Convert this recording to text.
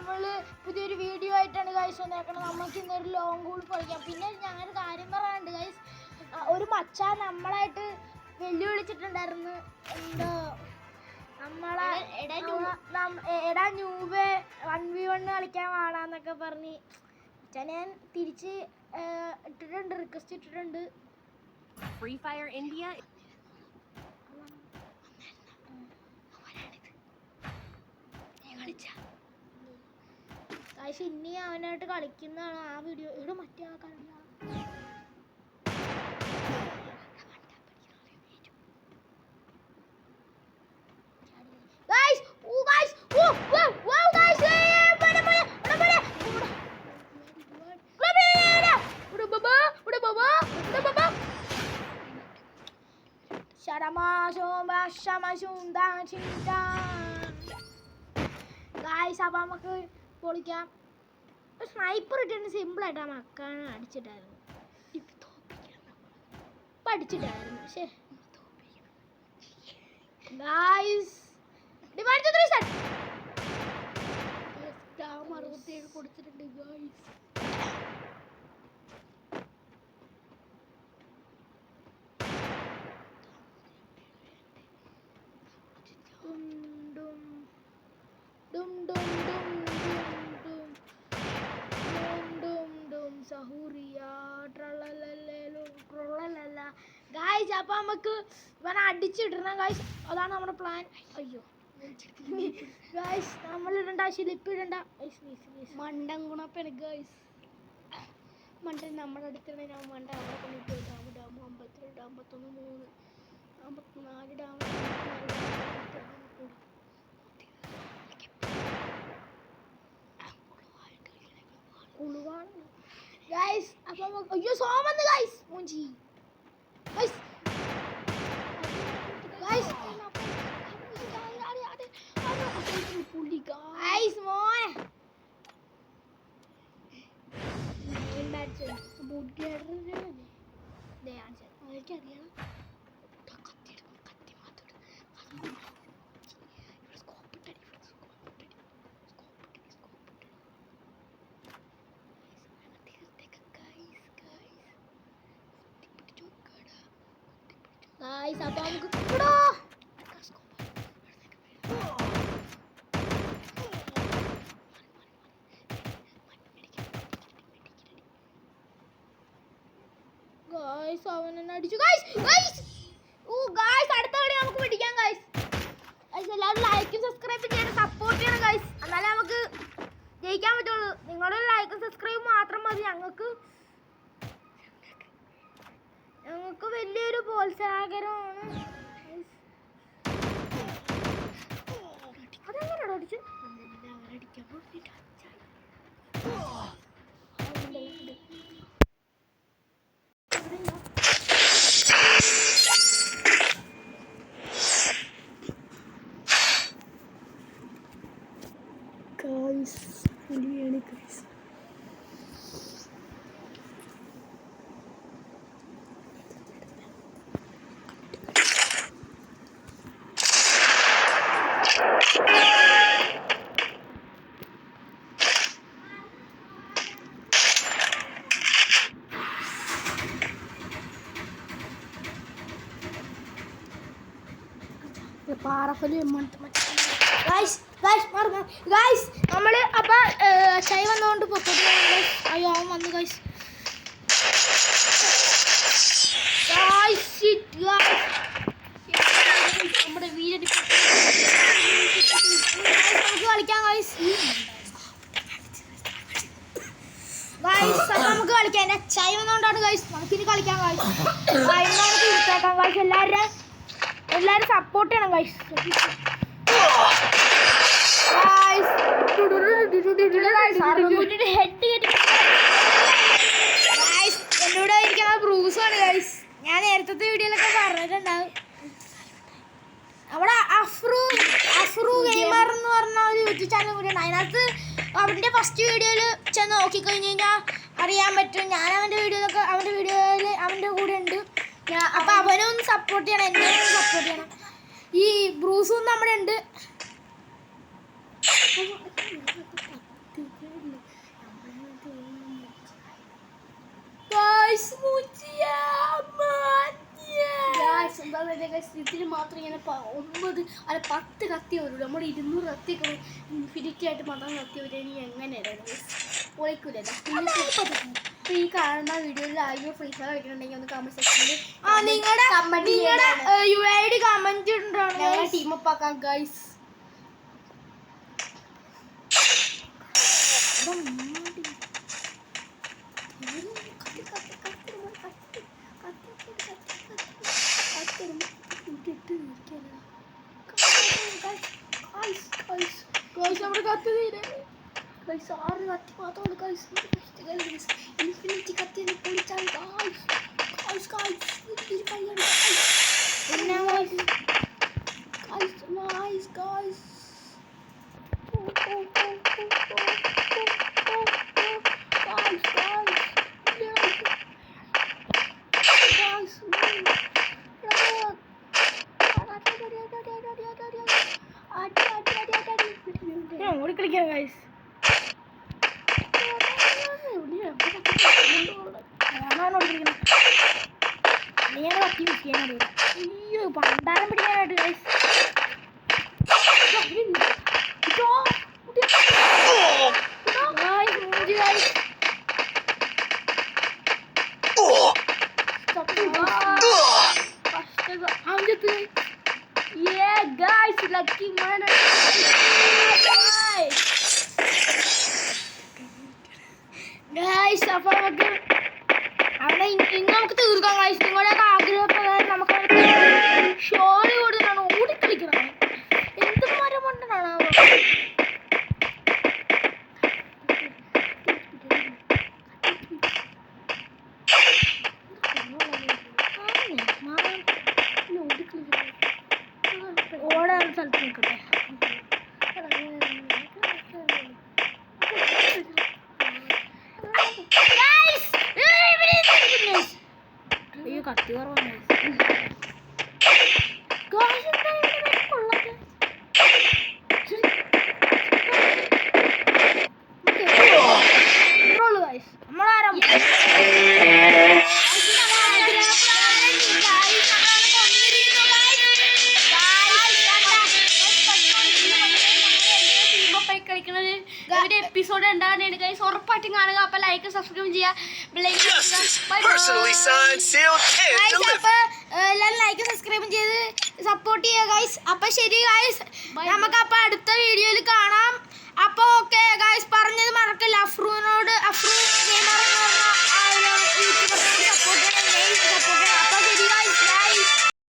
നമ്മൾ പുതിയൊരു വീഡിയോ ആയിട്ടാണ് ഗൈസ് വന്നേക്കണം. നമുക്ക് ഇന്നൊരു ലോങ് കൂൾ പൊളിക്കാം. പിന്നെ ഞങ്ങളൊരു കാര്യം പറയാനുണ്ട് ഗൈസ്. ഒരു മച്ചാൻ നമ്മളായിട്ട് വെല്ലുവിളിച്ചിട്ടുണ്ടായിരുന്നു. എന്തോ നമ്മളെ എടാ ന്യൂബേ 1v1 കളിക്കാൻ വാടാന്നൊക്കെ പറഞ്ഞ് ഞാൻ തിരിച്ച് ഇട്ടിട്ടുണ്ട്, റിക്വസ്റ്റ് ഇട്ടിട്ടുണ്ട്. Free Fire India. പക്ഷെ ഇനി അവനായിട്ട് കളിക്കുന്നതാണ് ആ വീഡിയോ. ഇവിടെ മറ്റേ ആൾക്കാരല്ല. അപ്പൊ നമുക്ക് പൊളിക്കാം. സ്നൈപ്പർ ഇട്ടിട്ട് സിമ്പിളായിട്ട് ആ മക്കാണ് അടിച്ചിട്ടായിരുന്നു. ഇപ്പം അടിച്ചിട്ടായിരുന്നു. പക്ഷേ ഗായ്സ് 67 കൊടുത്തിട്ടുണ്ട് ഗായ്സ്. ഗായ്സ് അപ്പൊ നമുക്ക് ഇവനെ അടിച്ചിടണം ഗായ്സ്. അതാണ് നമ്മുടെ പ്ലാൻ. അയ്യോ ഗായ്സ് നമ്മളിടണ്ട, ശിലിപ്പ് ഇടണ്ട. മണ്ടൻ ഗുണപ്പന ഗായ്സ്. മണ്ടൻ നമ്മുടെ അടുത്തുള്ള ഞാൻ മണ്ട അവിടെ കൊണ്ടിട്ട് ഡാം 52 51 3 54 ഡാം ഗായ്സ്. അപ്പൊ അയ്യോ സോമന്ന് ഗായ്സ് മൂഞ്ചി ഗായ്സ്. ഗായ്സ് പുള്ളി ഗായ്സ് മോനെ എനിക്കറിയാം. ഗായ്സ് അപ്പൊ നമുക്ക് ഗായ്സ് അവൻ എന്നെ അടിച്ചു ഗായ്സ്. അടുത്ത കളി നമുക്ക് പിടിക്കാം ഗായ്സ്. എല്ലാവരും ലൈക്കും സബ്സ്ക്രൈബും ചെയ്യണം, സപ്പോർട്ട് ചെയ്യണം ഗായ്സ്. എന്നാലേ നമുക്ക് ജയിക്കാൻ പറ്റുള്ളൂ. നിങ്ങളുടെ ലൈക്കും സബ്സ്ക്രൈബും മാത്രം മതി ഞങ്ങൾക്ക് വലിയൊരു പ്രോത്സാഹനമാണ്. അതെങ്ങനെയാണോ അടിച്ചു? പുലിയാണ് ഗൈസ്. പാറപ്പലി ഗായ്സ് നമ്മള് അപ്പൊ ചൈ വന്നുകൊണ്ട് പൊക്കോട്ട്. അയ്യോ അവൻ വന്നു ഗായ്സ്. നമ്മുടെ വീട് നമുക്ക് കളിക്കാം ഗായ്സ്. അപ്പൊ നമുക്ക് കളിക്കാം. എന്റെ ചൈ വന്നുകൊണ്ടാണ് ഗായ്സ്. നമുക്കിനി കളിക്കാം ഗായ്സ്. തീർച്ചയാക്കാം ഗായ്സ്. എല്ലാരും സപ്പോർട്ട് ചെയ്യണം ഗായ്സ്. എന്നോട് ഇരിക്കുന്ന ബ്രൂസാണ് ഗൈസ്. ഞാൻ നേരത്തെ വീഡിയോയിലൊക്കെ പറഞ്ഞിട്ടുണ്ടാവും. അവിടെ അഫ്രു ഗെയിമർ എന്ന് പറഞ്ഞ ഒരു യൂട്യൂബ് ചാനൽ കൂടിയാണ്. അതിനകത്ത് അവൻ്റെ ഫസ്റ്റ് വീഡിയോയിൽ ചെന്ന് നോക്കിക്കഴിഞ്ഞ് കഴിഞ്ഞാൽ അറിയാൻ പറ്റും. ഞാൻ അവൻ്റെ വീഡിയോയിൽ അവൻ്റെ കൂടെ ഉണ്ട്. അപ്പം അവനൊന്ന് സപ്പോർട്ട് ചെയ്യണം, എന്നെ ഒന്ന് സപ്പോർട്ട് ചെയ്യണം. ഈ ബ്രൂസും നമ്മുടെ ഉണ്ട്. ഇതിന് മാത്രം ഇങ്ങനെ 9 അല്ല 10 കത്തി വരും. നമ്മൾ 200 കത്തി ഇൻഫിനിറ്റി ആയിട്ട് മാത്രം കത്തി വരും. ഇനി എങ്ങനെയാണ് പൊളിക്കൂലല്ലോ. ഈ കാണുന്ന വീഡിയോയിൽ ആയോ ഫ്രീ ഫയർ കളിക്കണമെങ്കിൽ ഒന്ന് കമന്റ് സെക്ഷനിൽ നിങ്ങളുടെ UID കമന്റ് ഉണ്ടോ ടീമപ്പ് ആക്കാം ഗൈസ്. ഓടിക്കളിക്കാം ഗൈസ്. അയ്യോ പണ്ടാരം പിടിക്കാനായിട്ട് ഗൈസ്. Lucky man guys. അപ്പൊ നമുക്ക് അവിടെ ഇന്ന് നമുക്ക് തീർക്കാം ഗൈസ്. നിങ്ങളുടെയൊക്കെ ആഗ്രഹപ്രകാരം നമുക്ക് ഷോളി കൊടുത്തിട്ടാണ് ഓടിക്കളിക്കുന്നത്. എന്ത് മരം കൊണ്ടാണ് ഓടാൻ സ്ഥലത്ത് നിൽക്കട്ടെ. അയ്യോ കത്തി കുറവാണ്. നമ്മളാരാ എപ്പിസോഡ് ഉണ്ടാകുന്നതാണ് ഗൈസ്. ഉറപ്പായിട്ടും കാണുക. അപ്പൊ ലൈക്ക് സബ്സ്ക്രൈബ് ചെയ്യുക. എല്ലാവരും ലൈക്ക് സബ്സ്ക്രൈബ് ചെയ്ത് സപ്പോർട്ട് ചെയ്യുക ഗൈസ്. അപ്പൊ ശരി ഗൈസ്, നമുക്ക് അപ്പൊ അടുത്ത വീഡിയോയിൽ കാണാം. അപ്പൊ